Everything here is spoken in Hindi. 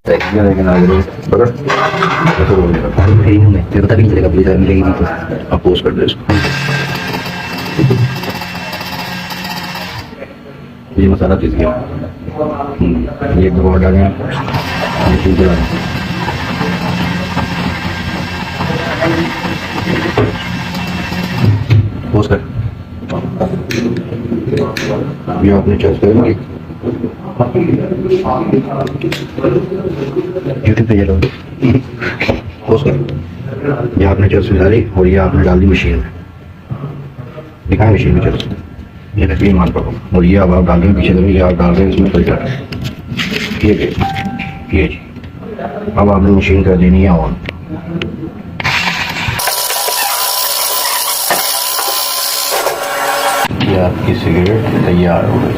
लेकिन आगे पकड़ ऐसे बोलेगा गाड़ी में हूँ मैं, मुझे पता भी नहीं चलेगा पुलिस मिलेगी नहीं तो। अब पोस्ट कर दे इसको। ये मसाला पीस गया। ये एक दो और डालें, ये चीज़ डालें। पोस्ट कर। ये आपने चेक करेंगे यूट्यूब पे चलो। पोस्ट कर। ये आपने चेक डाली और ये आपने डाल दी मशीन में। दिखाएं मशीन में चेक। ये नकली माल पकड़ो और ये अब आप डाल रहे हैं पीछे तरफ, ये आप डाल रहे हैं इसमें फिल्टर। ये जी अब आपने मशीन कर देनी है ऑन। ये आपकी सिगरेट तैयार हो गई।